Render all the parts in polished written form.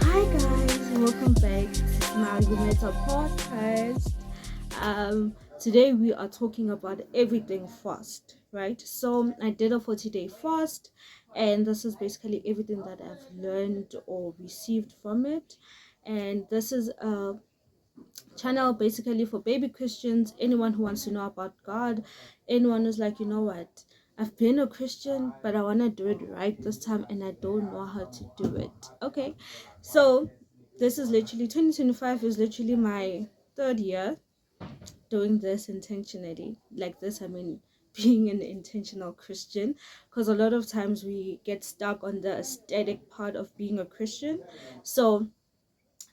Hi guys, welcome back to my Meta podcast. Today we are talking about everything fast, right? So I did a 40-day fast, and this is basically everything that I've learned or received from it. And this is a channel basically for baby Christians, anyone who wants to know about God, anyone who's like, you know what, I've been a Christian, but I want to do it right this time and I don't know how to do it. Okay, so this is literally 2025 is literally my third year doing this intentionally. Like this, I mean, being an intentional Christian, because a lot of times we get stuck on the aesthetic part of being a Christian. So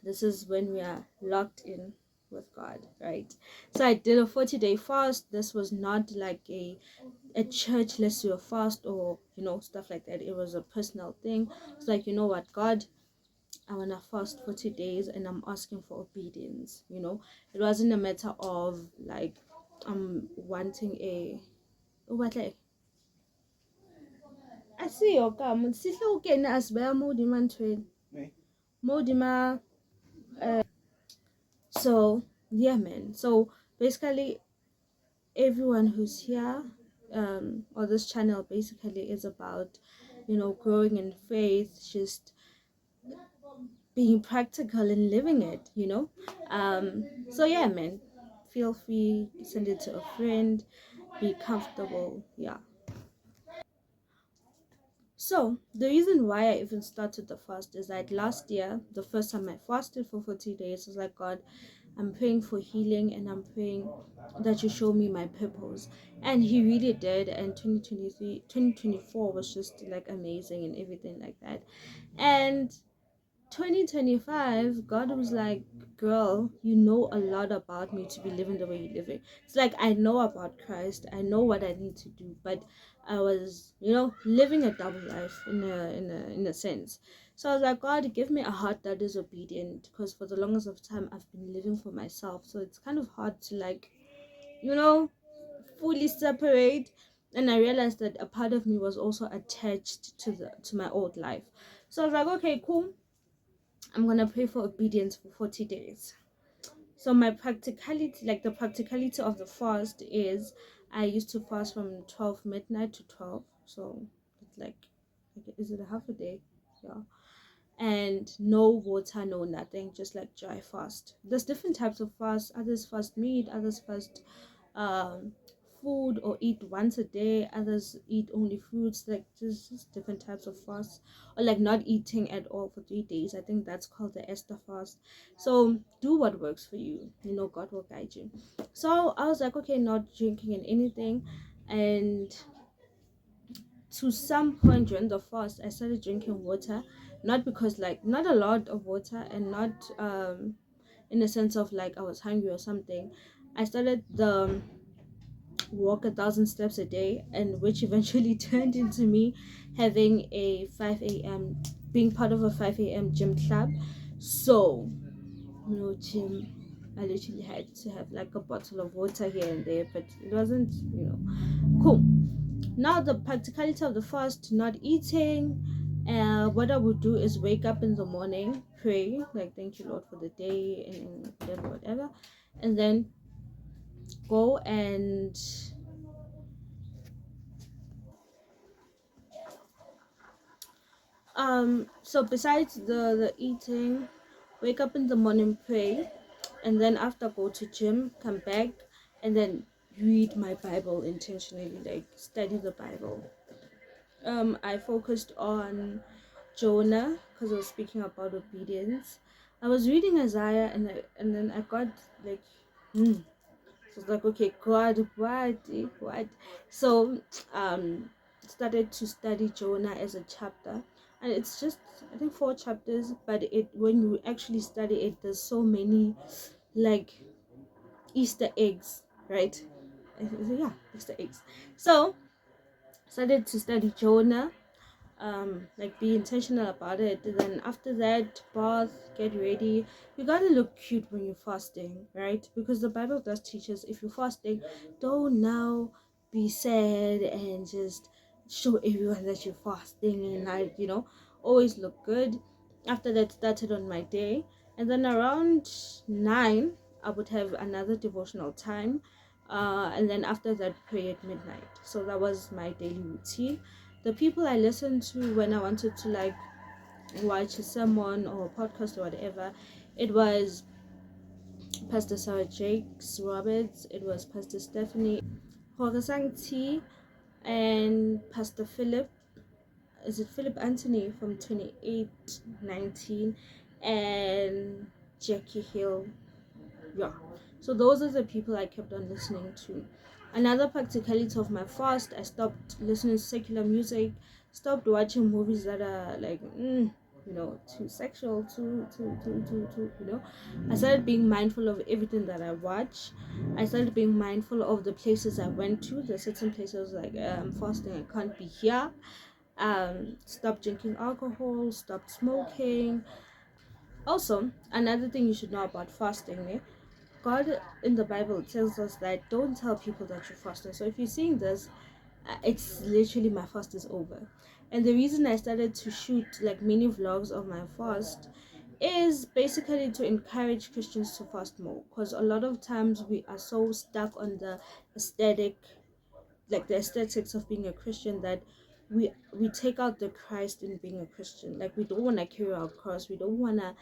this is when we are locked in with God, right? So I did a 40-day fast. This was not like a church, let's do a fast, or stuff like that. It was a personal thing. It's like, you know what, God, I want to fast 40 days and I'm asking for obedience. It wasn't a matter of like I'm wanting a what, like I see your come sihle ukena asibaya modima ntweni modima. So yeah, man. So basically, everyone who's here, or this channel basically is about, growing in faith, just being practical and living it. So yeah, man. Feel free, send it to a friend, be comfortable, yeah. So the reason why I even started the fast is that last year, the first time I fasted for 40 days, I was like, God, I'm praying for healing and I'm praying that you show me my purpose. And he really did. And 2024 was just like amazing and everything like that. And 2025, God was like, girl, you know a lot about me to be living the way you're living. It's like I know about Christ, I know what I need to do, but I was, living a double life in a sense. So I was like, God, give me a heart that is obedient, because for the longest of time I've been living for myself. So it's kind of hard to like, you know, fully separate. And I realized that a part of me was also attached to my old life. So I was like, okay, cool, I'm gonna pray for obedience for 40 days. So my practicality, like the practicality of the fast is, I used to fast from 12 midnight to 12. So it's like, is it a half a day? Yeah. And no water, no nothing, just like dry fast. There's different types of fast. Others fast meat, others fast um food or eat once a day, others eat only fruits. Like just different types of fast, or like not eating at all for 3 days. I think that's called the Esther fast. So do what works for you. God will guide you. So I was like, okay, not drinking and anything. And to some point during the fast, I started drinking water, not because like not a lot of water, and not in the sense of like I was hungry or something. I started the walk 1,000 steps a day, and which eventually turned into me having a 5 a.m. being part of a 5 a.m. gym club. So gym, I literally had to have like a bottle of water here and there, but it wasn't cool. Now the practicality of the fast, not eating. What I would do is wake up in the morning, pray, like thank you Lord for the day and whatever, and then go and so besides the eating, wake up in the morning, pray, and then after go to gym, come back, and then read my Bible intentionally, like study the Bible. I focused on Jonah because I was speaking about obedience. I was reading Isaiah, and then I got like, so it's like, okay, God, what? So, started to study Jonah as a chapter, and it's just, I think, 4 chapters. But it, when you actually study it, there's so many like Easter eggs, right? Yeah, Easter eggs. So started to study Jonah, like be intentional about it. And then after that, bath, get ready. You gotta look cute when you're fasting, right? Because the Bible does teach us, if you're fasting, don't now be sad and just show everyone that you're fasting, and always look good. After that, started on my day, and then around 9 I would have another devotional time, and then after that, pray at midnight. So that was my daily routine. The people I listened to when I wanted to like watch a sermon or a podcast or whatever, it was Pastor Sarah Jakes Roberts, it was Pastor Stephanie Horesang T, and Pastor Philip. Is it Philip Anthony from 2819, and Jackie Hill? Yeah. So those are the people I kept on listening to. Another practicality of my fast, I stopped listening to secular music, stopped watching movies that are like too sexual, too. I started being mindful of everything that I watch. I started being mindful of the places I went to. There's certain places like I'm fasting, I can't be here. Stopped drinking alcohol, stopped smoking. Also, another thing you should know about fasting, God in the Bible tells us that don't tell people that you're fasting. So if you're seeing this, it's literally my fast is over. And the reason I started to shoot like mini vlogs of my fast is basically to encourage Christians to fast more, because a lot of times we are so stuck on the aesthetic, like the aesthetics of being a Christian, that we take out the Christ in being a Christian. Like we don't want to carry our cross, we don't want to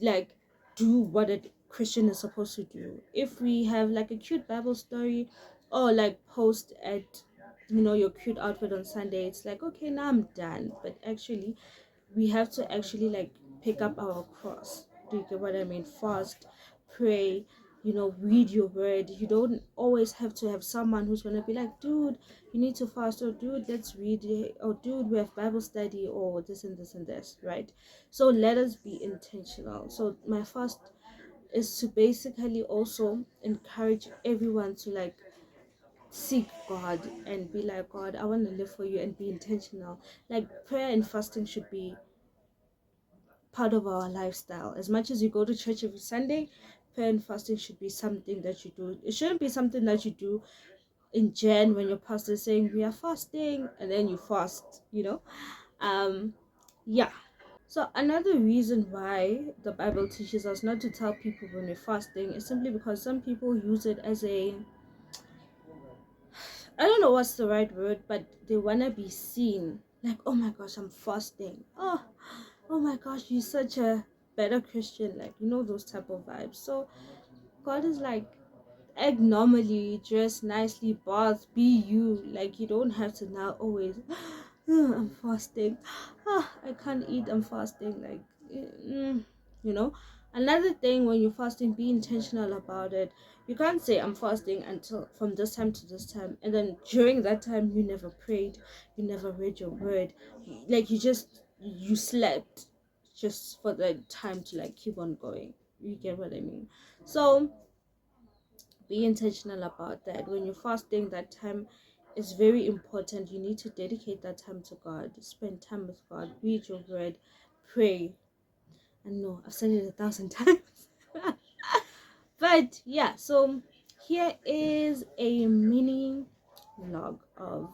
like do what a Christian is supposed to do. If we have like a cute Bible story, or like post at your cute outfit on Sunday, it's like, okay, now I'm done. But actually we have to actually like pick up our cross. Do you get what I mean? Fast, pray, read your word. You don't always have to have someone who's gonna be like, dude, you need to fast, or dude, let's read it, or dude, we have Bible study, or this and this and this, right? So let us be intentional. So my fast is to basically also encourage everyone to like seek God and be like, God, I want to live for you, and be intentional. Like prayer and fasting should be part of our lifestyle. As much as you go to church every Sunday, prayer and fasting should be something that you do. It shouldn't be something that you do in Jan when your pastor is saying we are fasting and then you fast. Yeah. So another reason why the Bible teaches us not to tell people when we're fasting is simply because some people use it as a, I don't know what's the right word, but they wanna be seen. Like, oh my gosh, I'm fasting. Oh my gosh, you're such a better Christian. Like, those type of vibes. So God is like, act normally, dress nicely, bath, be you. Like, you don't have to now always, I'm fasting. I can't eat, I'm fasting. Like, you know. Another thing, when you're fasting, be intentional about it. You can't say I'm fasting until from this time to this time, and then during that time you never prayed, you never read your word, like you slept just for the time to like keep on going. You get what I mean? So be intentional about that. When you're fasting, that time is very important. You need to dedicate that time to God, spend time with God, read your word, pray. And no, I've said it 1,000 times. But yeah, so here is a mini vlog of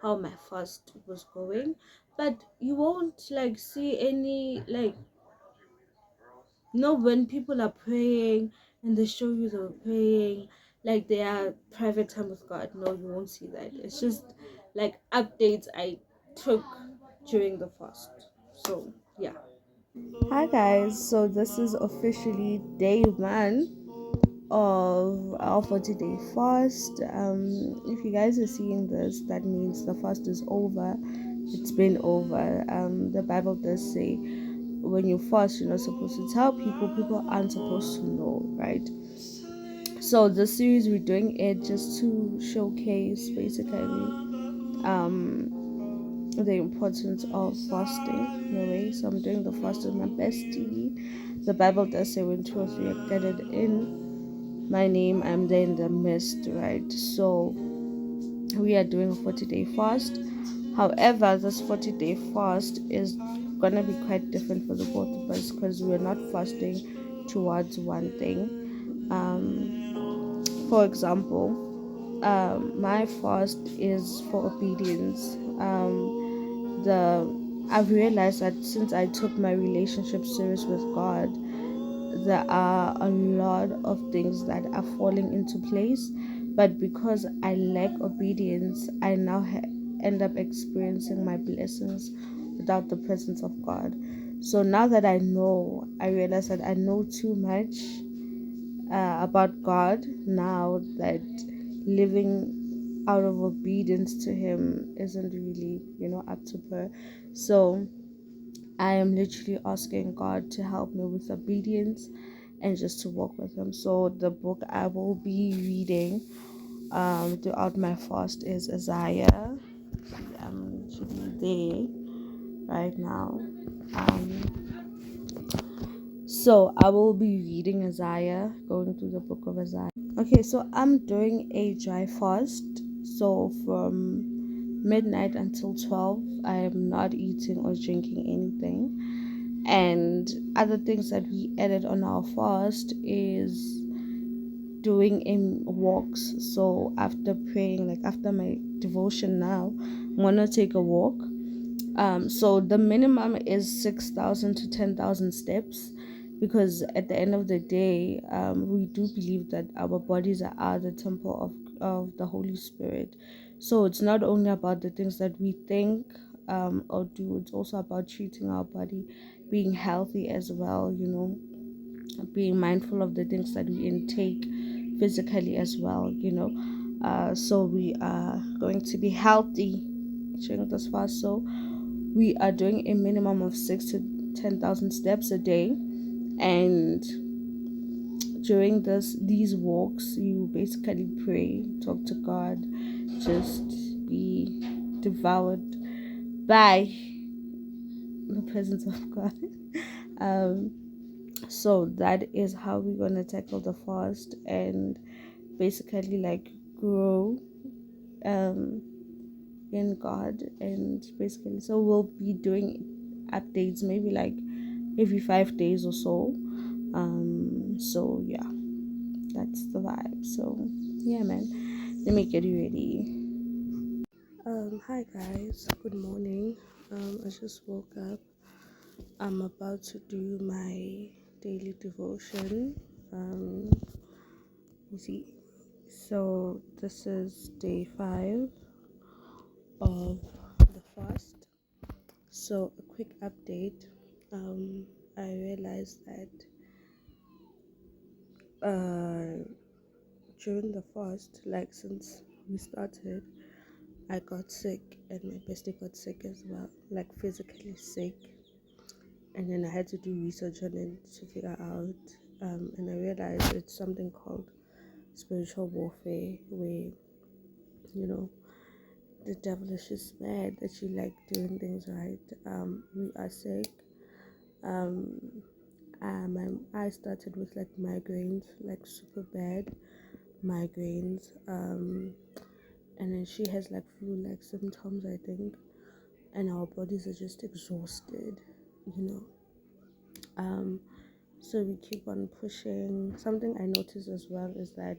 how my fast was going. But you won't like see any like, when people are praying and they show you they're praying like they are private time with God. No, you won't see that. It's just like updates I took during the fast. So yeah. Hi guys, so this is officially day one of our 40-day fast. If you guys are seeing this, that means the fast is over. It's been over. The Bible does say when you fast, you're not supposed to tell people. People aren't supposed to know, right? So this series we're doing it just to showcase basically the importance of fasting in a way. So I'm doing the fast with my bestie. The Bible does say when two or three are gathered in my name, I'm there in the midst, right? So we are doing a 40-day fast. However, this 40-day fast is gonna be quite different for the both of us, because we're not fasting towards one thing. For example, my fast is for obedience. I've realized that since I took my relationship serious with God, there are a lot of things that are falling into place, but because I lack obedience, I now end up experiencing my blessings without the presence of God. So now that I realize that I know too much about God now, that living out of obedience to Him isn't really, up to par. So I am literally asking God to help me with obedience and just to walk with Him. So the book I will be reading throughout my fast is Isaiah. I'm literally there right now. So I will be reading Isaiah, going through the book of Isaiah. Okay, so I'm doing a dry fast. So from midnight until 12, I am not eating or drinking anything. And other things that we added on our fast is doing walks. So after praying, like after my devotion now, I'm gonna take a walk. So the minimum is 6,000 to 10,000 steps, because at the end of the day, we do believe that our bodies are the temple of the Holy Spirit. So it's not only about the things that we think or do, it's also about treating our body, being healthy as well, being mindful of the things that we intake physically as well, so we are going to be healthy during this fast. So we are doing a minimum of 6 to 10,000 steps a day, and during these walks, you basically pray, talk to God, just be devoured by the presence of God. um, so that is how we're gonna tackle the fast and basically like grow um in God, and basically so we'll be doing updates maybe like every 5 days or so. So yeah, that's the vibe. So yeah, man, let me get you ready. Hi guys, good morning. I just woke up. I'm about to do my daily devotion. You see, so this is day 5 of the fast. So a quick update. I realized that during the fast, like since we started, I got sick and my bestie got sick as well, like physically sick. And then I had to do research on it to figure out. And I realized it's something called spiritual warfare, where you know the devil is just mad that you like doing things right. We are sick. Um, I started with like migraines, like super bad migraines. And then she has like flu-like symptoms, I think, and our bodies are just exhausted, you know. So we keep on pushing. Something I noticed as well is that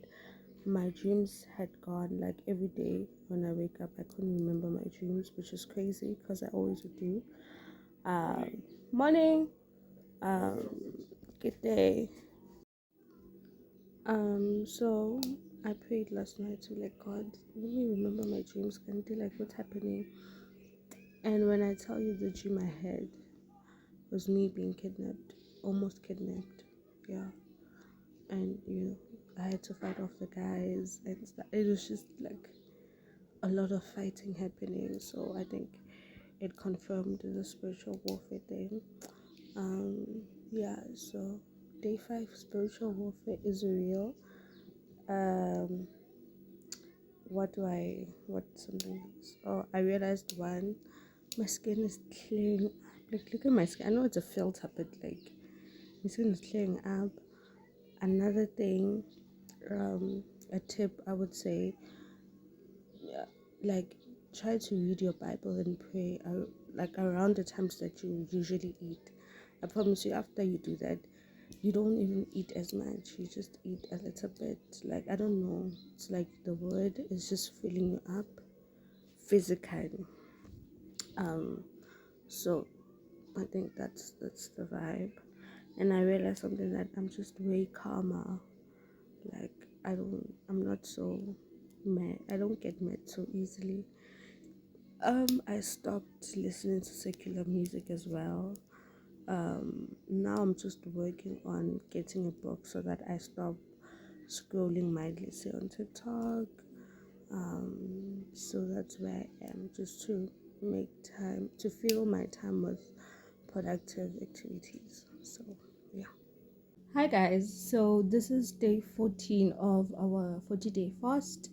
my dreams had gone, like every day when I wake up, I couldn't remember my dreams, which is crazy because I always would do. Morning, um, good day. So I prayed last night to like God, let me remember my dreams, can you like what's happening? And when I tell you the dream I had was me being kidnapped, almost kidnapped, yeah. And I had to fight off the guys and stuff. It was just like a lot of fighting happening. So I think it confirmed the spiritual warfare thing. Yeah. So day 5, spiritual warfare is real. Um, what something else? Oh, I realized one, my skin is clearing up. Like, look at my skin. I know it's a filter, but like, my skin is clearing up. Another thing, a tip I would say, yeah, like try to read your Bible and pray like around the times that you usually eat. I promise you, after you do that, you don't even eat as much. You just eat a little bit. Like, I don't know. It's like the word is just filling you up physically. Um, so I think that's the vibe. And I realized something, that I'm just way calmer. Like I'm not so mad. I don't get mad so easily. I stopped listening to secular music as well. Now I'm just working on getting a book so that I stop scrolling mindlessly on TikTok. So that's where I am, just to make time to fill my time with productive activities. So yeah. Hi guys, so this is day 14 of our 40-day fast,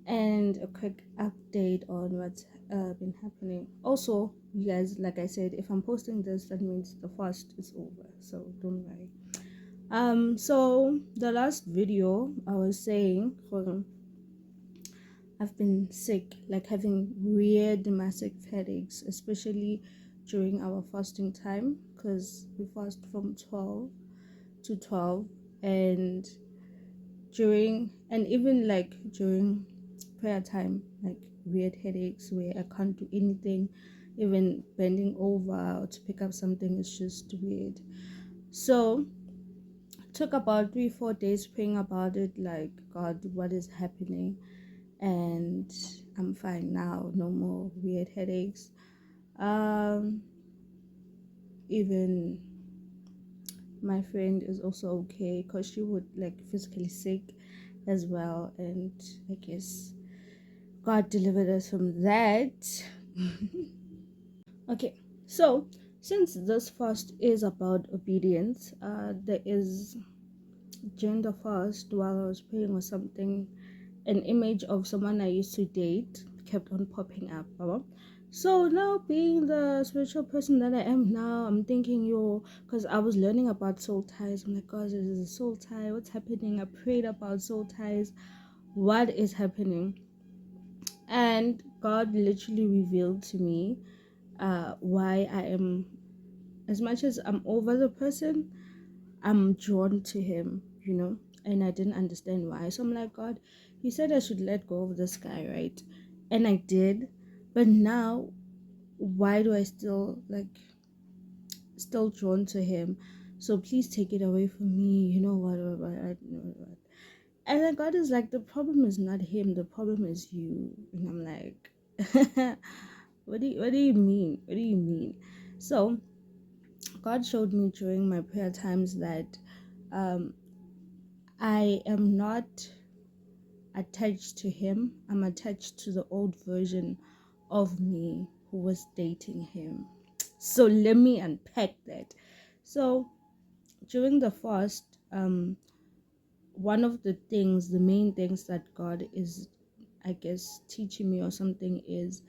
and a quick update on what's been happening. Also, you guys, like I said, if I'm posting this, that means the fast is over, so don't worry. So the last video I was saying, hold on, I've been sick, like having weird massive headaches, especially during our fasting time, because we fast from 12 to 12, and even like during prayer time, like weird headaches where I can't do anything, even bending over to pick up something is just weird. So took about 3-4 days praying about it, like, God, what is happening? And I'm fine now, no more weird headaches. um Even my friend is also okay, because she would like physically sick as well, and I guess God delivered us from that. Okay, so since this fast is about obedience, there is gender fast. While I was praying or something, an image of someone I used to date kept on popping up. So now, being the spiritual person that I am now, I'm thinking, yo, because I was learning about soul ties. I'm like, God, this is a soul tie. What's happening? I prayed about soul ties. What is happening? And God literally revealed to me why I am, as much as I'm over the person, I'm drawn to him, and I didn't understand why. So I'm like, God, you said I should let go of this guy, right? And I did. But now, why do I still drawn to him? So please take it away from me. You know what. And then God is like, the problem is not him, the problem is you. And I'm like, what do you mean? What do you mean? So God showed me during my prayer times that um I am not attached to him. I'm attached to the old version of me who was dating him. So let me unpack that. So during the fast, one of the main things that God is, I guess, teaching me or something is,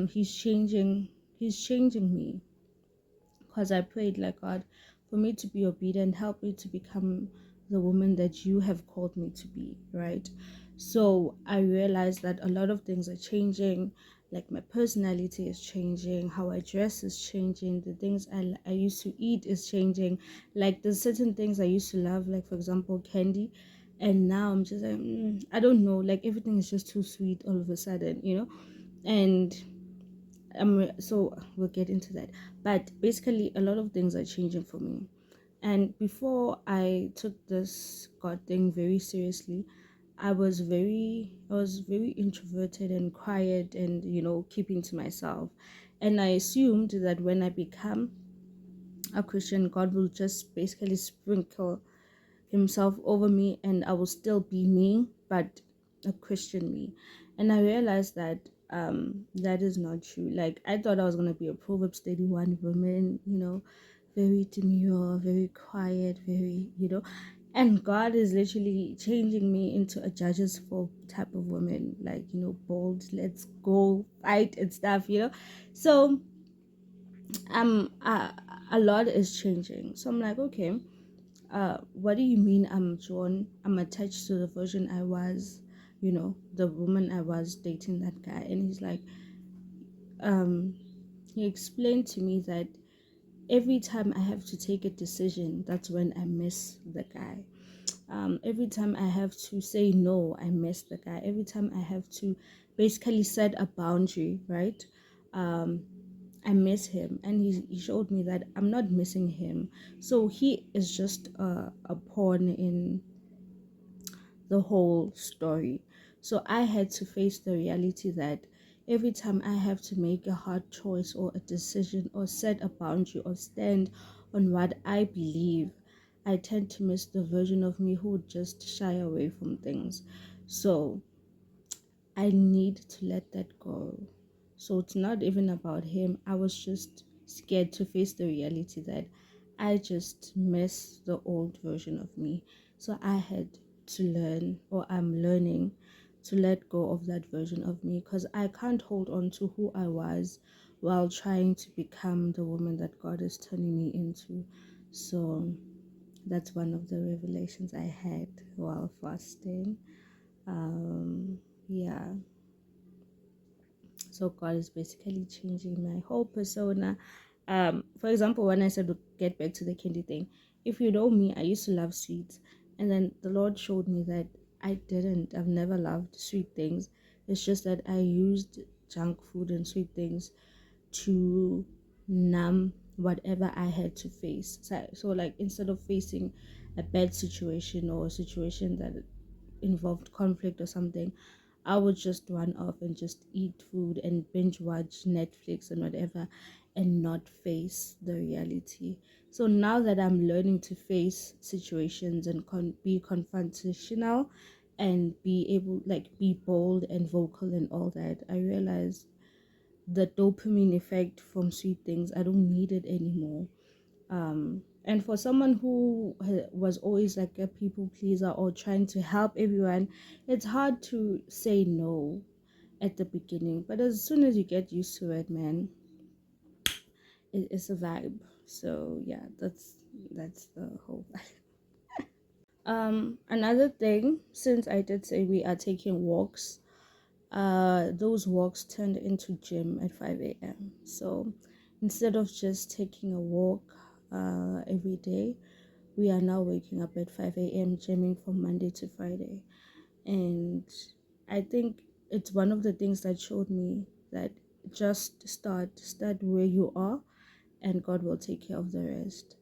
he's changing me, because I prayed, like, God, for me to be obedient, help me to become the woman that you have called me to be, right? So I realized that a lot of things are changing, like my personality is changing, how I dress is changing, the things I used to eat is changing, like there's certain things I used to love, like for example candy, and now I'm just like, I don't know, like everything is just too sweet all of a sudden, and so we'll get into that. But basically, a lot of things are changing for me. And before I took this God thing very seriously, I was very introverted and quiet, and keeping to myself. And I assumed that when I become a Christian, God will just basically sprinkle himself over me, and I will still be me, but a Christian me. And I realized that that is not true. Like, I thought I was gonna be a Proverbs 31 woman, very demure, very quiet, and God is literally changing me into a Judges 4 type of woman, like, bold, let's go fight and stuff. So a lot is changing. So I'm like, okay, what do you mean I'm attached to the version I was, the woman I was dating, that guy? And he's like, he explained to me that every time I have to take a decision, that's when I miss the guy. Every time I have to say no, I miss the guy. Every time I have to basically set a boundary, right? um I miss him, and he showed me that I'm not missing him. So he is just a pawn in the whole story. So I had to face the reality that every time I have to make a hard choice or a decision or set a boundary or stand on what I believe, I tend to miss the version of me who would just shy away from things. So I need to let that go. So it's not even about him. I was just scared to face the reality that I just miss the old version of me. So I had to learn, or I'm learning, to let go of that version of me, because I can't hold on to who I was while trying to become the woman that God is turning me into. So that's one of the revelations I had while fasting. Um, yeah. So God is basically changing my whole persona. For example, when I said to get back to the candy thing, if you know me, I used to love sweets, and then the Lord showed me that I didn't. I've never loved sweet things. It's just that I used junk food and sweet things to numb whatever I had to face. So like instead of facing a bad situation or a situation that involved conflict or something, I would just run off and just eat food and binge watch Netflix and whatever, and not face the reality. So now that I'm learning to face situations and be confrontational and be able, like, be bold and vocal and all that, I realize the dopamine effect from sweet things, I don't need it anymore. And for someone who was always like a people pleaser or trying to help everyone, it's hard to say no at the beginning, but as soon as you get used to it, man, it's a vibe. So yeah, that's the whole vibe. Another thing, since I did say we are taking walks, those walks turned into gym at 5 a.m. So instead of just taking a walk every day, we are now waking up at 5 a.m. gymming from Monday to Friday. And I think it's one of the things that showed me that just start where you are, and God will take care of the rest.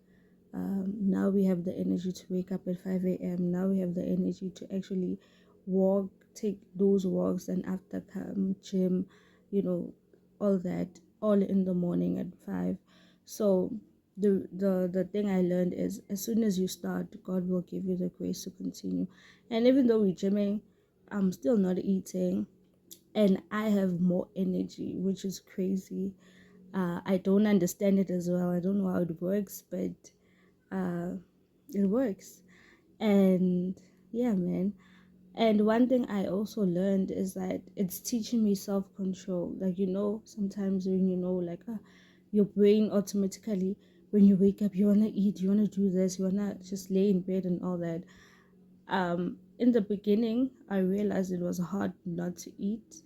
Now we have the energy to wake up at 5 a.m. Now we have the energy to actually walk, take those walks, and after come gym, you know, all that, all in the morning at 5. So the thing I learned is, as soon as you start, God will give you the grace to continue. And even though we're gymming, I'm still not eating, and I have more energy, which is crazy. I don't understand it as well. I don't know how it works, but uh, it works. And yeah, man. And one thing I also learned is that it's teaching me self control. Like, sometimes when like, your brain automatically, when you wake up, you want to eat, you want to do this, you want to just lay in bed and all that. In the beginning, I realized it was hard not to eat,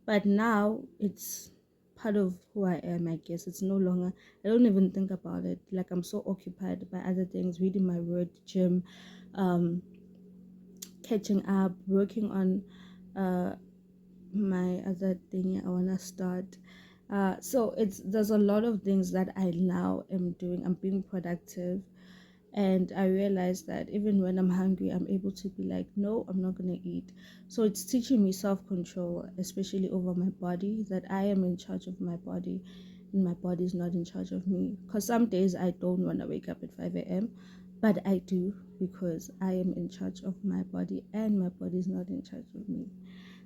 but now it's part of who I am, I guess. It's no longer, I don't even think about it. Like, I'm so occupied by other things, reading my word, gym, um, catching up, working on my other thing I want to start. So there's a lot of things that I now am doing. I'm being productive, and I realized that even when I'm hungry, I'm able to be like, no, I'm not gonna eat. So it's teaching me self-control, especially over my body, that I am in charge of my body and my body is not in charge of me. Because some days I don't want to wake up at 5 a.m., but I do, because I am in charge of my body and my body is not in charge of me.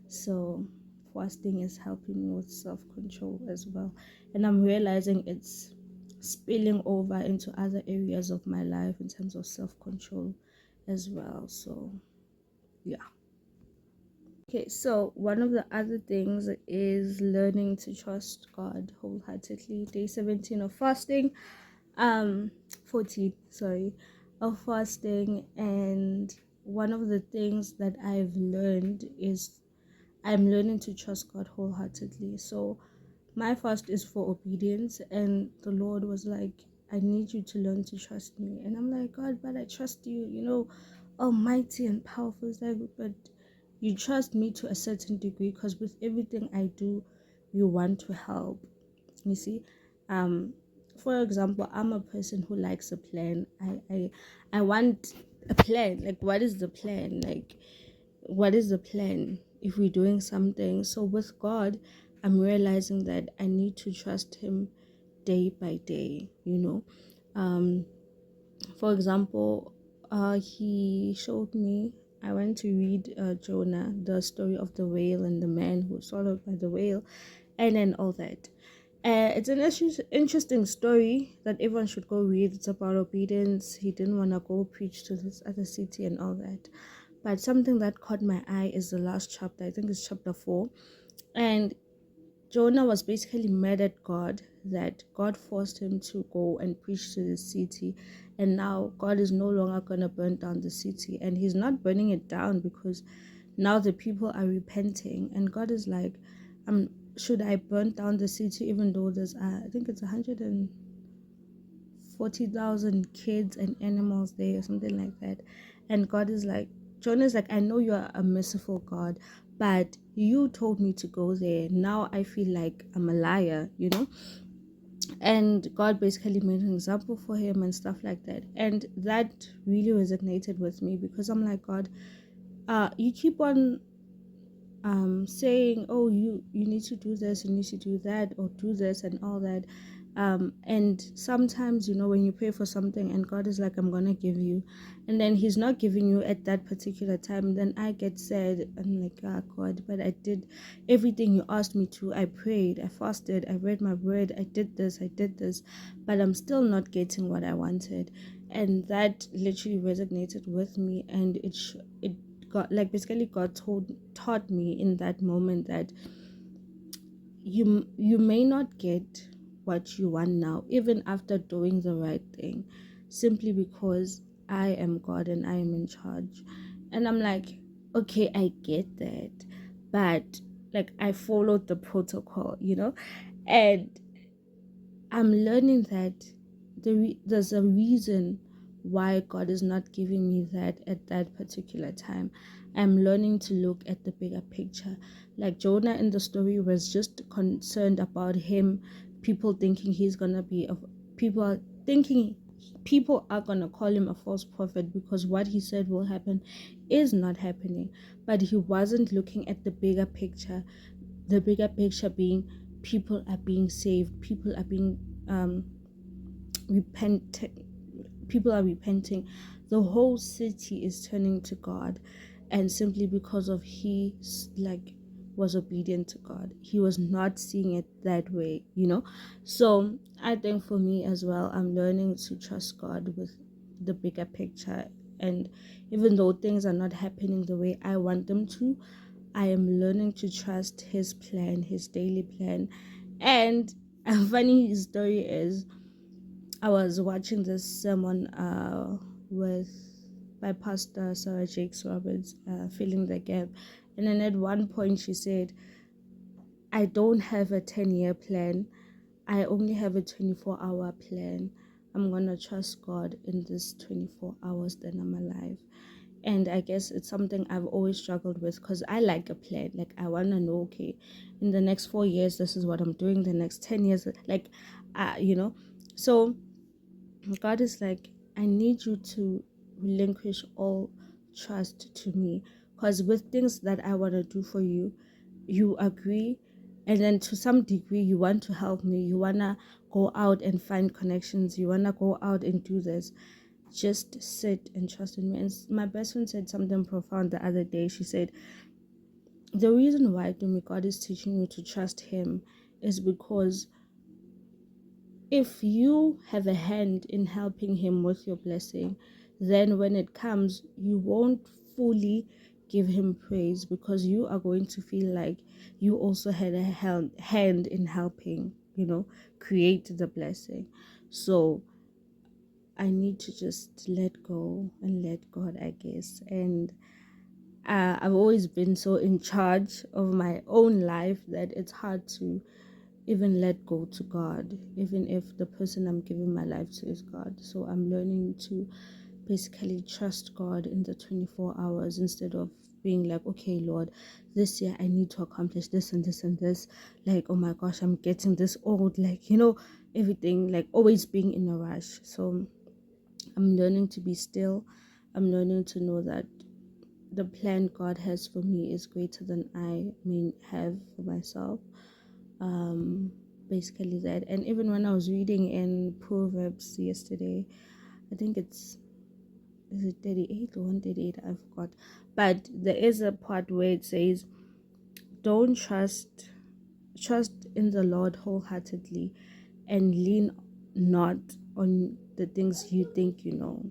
So fasting is helping me with self-control as well, and I'm realizing it's spilling over into other areas of my life in terms of self-control as well. So yeah. Okay, so one of the other things is learning to trust God wholeheartedly. Day 17 of fasting, 14, sorry, of fasting. And one of the things that I've learned is I'm learning to trust God wholeheartedly. So my fast is for obedience, and the Lord was like, I need you to learn to trust me. And I'm like, God, but I trust you, almighty and powerful. It's like, but you trust me to a certain degree, because with everything I do, you want to help. You see, um, for example, I'm a person who likes a plan. I want a plan. Like, what is the plan? Like, what is the plan if we're doing something? So with God, I'm realizing that I need to trust Him day by day. Um, for example, he showed me. I went to read Jonah, the story of the whale and the man who was swallowed by the whale, and then all that. It's an interesting story that everyone should go read. It's about obedience. He didn't want to go preach to this other city and all that. But something that caught my eye is the last chapter. I think it's chapter 4. And Jonah was basically mad at God that God forced him to go and preach to the city. And now God is no longer going to burn down the city. And He's not burning it down because now the people are repenting. And God is like, should I burn down the city even though there's, I think it's 140,000 kids and animals there or something like that? And God is like, Jonah is like, I know you are a merciful God, but you told me to go there. Now I feel like I'm a liar. And God basically made an example for him and stuff like that. And that really resonated with me because I'm like, God, you keep on saying, oh, you need to do this, you need to do that, or do this and all that. And sometimes, when you pray for something and God is like, I'm gonna give you, and then He's not giving you at that particular time, then I get sad. I'm like, ah, God, but I did everything you asked me to. I prayed, I fasted, I read my word, I did this, but I'm still not getting what I wanted. And that literally resonated with me, and it got, like, basically God taught me in that moment that you may not get what you want now, even after doing the right thing, simply because I am God and I am in charge. And I'm like, okay, I get that, but like, I followed the protocol. And I'm learning that there's a reason why God is not giving me that at that particular time. I'm learning to look at the bigger picture. Like Jonah in the story was just concerned about him, people thinking he's gonna be people are thinking people are gonna call him a false prophet because what he said will happen is not happening. But he wasn't looking at the bigger picture being people are being saved, people are being repenting, the whole city is turning to God. And simply because of he like was obedient to God, he was not seeing it that way. So I think for me as well, I'm learning to trust God with the bigger picture. And even though things are not happening the way I want them to, I am learning to trust His plan, His daily plan. And a funny story is, I was watching this sermon with by Pastor Sarah Jakes Roberts, Filling the Gap. And then at one point she said, I don't have a 10-year plan. I only have a 24-hour plan. I'm going to trust God in this 24 hours that I'm alive. And I guess it's something I've always struggled with because I like a plan. Like, I want to know, okay, in the next 4 years, this is what I'm doing. The next 10 years, So God is like, I need you to relinquish all trust to me, because with things that I want to do for you, you agree, and then to some degree you want to help me, you want to go out and find connections, you want to go out and do this. Just sit and trust in me. And my best friend said something profound the other day. She said, the reason why God is teaching you to trust Him is because if you have a hand in helping Him with your blessing, then when it comes, you won't fully give Him praise, because you are going to feel like you also had a hand in helping, create the blessing. So I need to just let go and let God, I guess. And I've always been so in charge of my own life that it's hard to even let go to God, even if the person I'm giving my life to is God. So I'm learning to basically trust God in the 24 hours instead of being like, okay, Lord, this year I need to accomplish this and this and this. Like, oh my gosh, I'm getting this old. Like, everything, like always being in a rush. So I'm learning to be still. I'm learning to know that the plan God has for me is greater than I may have for myself. Um, Basically that. And even when I was reading in Proverbs yesterday, I think is it 38 or 138? I forgot. But there is a part where it says, don't trust in the Lord wholeheartedly and lean not on the things you think you know.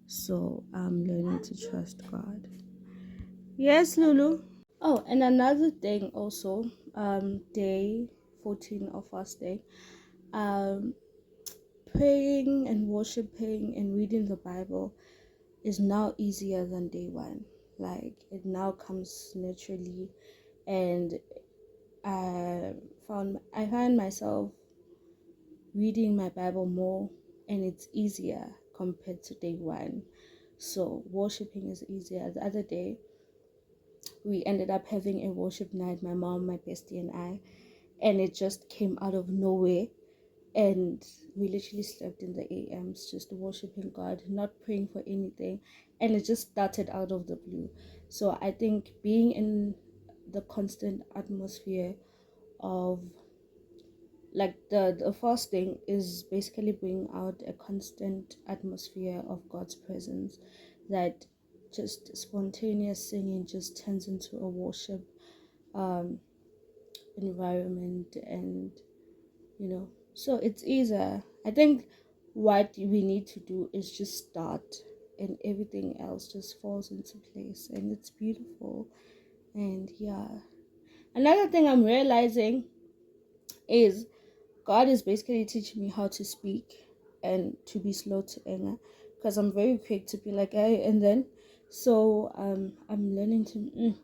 So I'm learning to trust God. Yes, Lulu. Oh, and another thing also, day 14 of fasting, um, praying and worshiping and reading the Bible is now easier than day one. Like, it now comes naturally, and I find myself reading my Bible more, and it's easier compared to day one. So worshiping is easier. The other day we ended up having a worship night, my mom, my bestie, and I, and it just came out of nowhere. And we literally slept in the AMs, just worshiping God, not praying for anything, and it just started out of the blue. So I think being in the constant atmosphere of, like, the fasting is basically bringing out a constant atmosphere of God's presence, that just spontaneous singing just turns into a worship um environment. And so it's easier. I think what we need to do is just start, and everything else just falls into place, and it's beautiful. And yeah, another thing I'm realizing is God is basically teaching me how to speak and to be slow to anger, because I'm very quick to be like, hey, and then so I'm learning to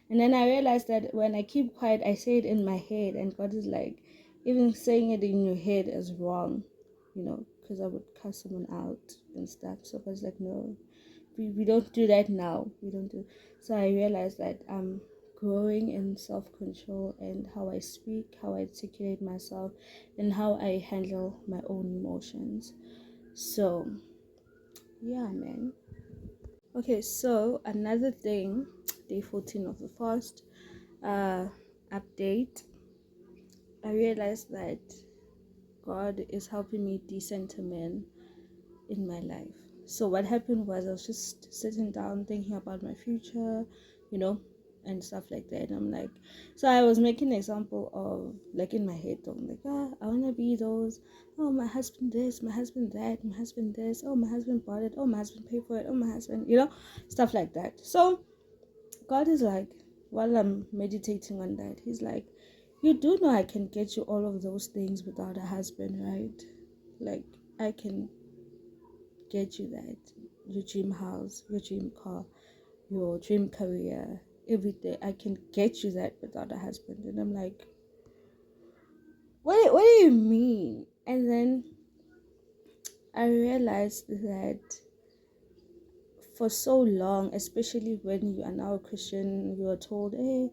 and then I realized that when I keep quiet, I say it in my head, and God is like, even saying it in your head is wrong, because I would cuss someone out and stuff. So God's like, no, we don't do that now. We don't do. So I realized that I'm growing in self-control, and how I speak, how I articulate myself, and how I handle my own emotions. So yeah, man. Okay, so another thing, day 14 of the fast, update. I realized that God is helping me decenter men in my life. So what happened was, I was just sitting down thinking about my future, you know, and stuff like that. I'm like, so I was making an example of, like, in my head, I'm like, I want to be those, oh, my husband this, my husband that, my husband this, oh, my husband bought it, oh, my husband paid for it, oh, my husband, stuff like that. So God is like, while I'm meditating on that, he's like, you do know I can get you all of those things without a husband, right? Like, I can get you that. Your dream house, your dream car, your dream career, everything. I can get you that without a husband. And I'm like, what do you mean? And then I realized that for so long, especially when you are now a Christian, you are told, hey,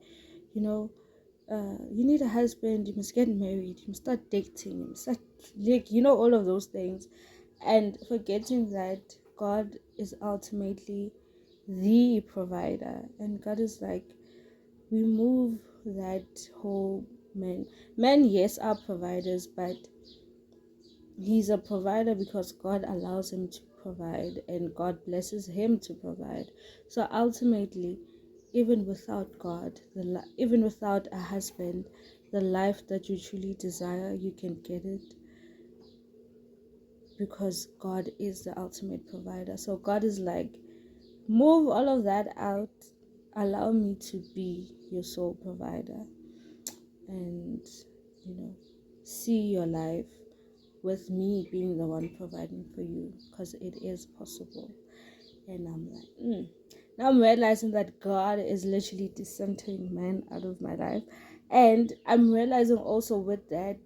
you know, you need a husband, you must get married, you must start dating, you must start, like, all of those things, and forgetting that God is ultimately the provider. And God is like, remove that whole men, yes, are providers, but he's a provider because God allows him to provide, and God blesses him to provide. So ultimately, even without God, even without a husband, the life that you truly desire, you can get it, because God is the ultimate provider. So God is like, move all of that out, allow me to be your sole provider, and see your life with me being the one providing for you, because it is possible. And I'm like, now I'm realizing that God is literally decentering man out of my life. And I'm realizing also with that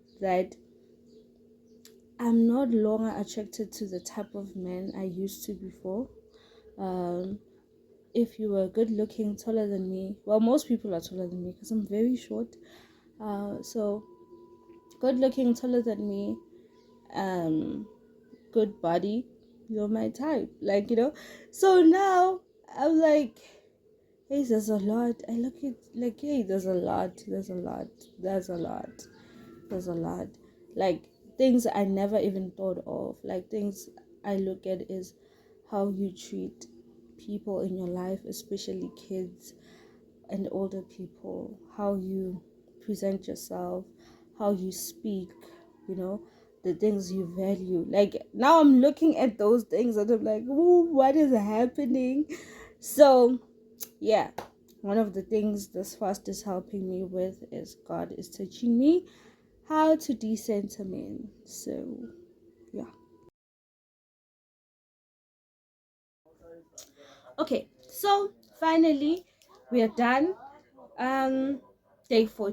I'm not longer attracted to the type of men I used to before. if you were good looking, taller than me, well, most people are taller than me because I'm very short. So good looking, taller than me, um, good body, you're my type. Like, So now I'm like, hey, there's a lot. I look at like, hey, there's a lot, there's a lot, there's a lot, there's a lot. Like things I never even thought of. Like things I look at is how you treat people in your life, especially kids and older people, how you present yourself, how you speak, you know, the things you value. Like now I'm looking at those things and I'm like, ooh, what is happening? So yeah, one of the things this fast is helping me with is God is teaching me how to decenter men. So yeah. Okay, so finally we are done. Day 14.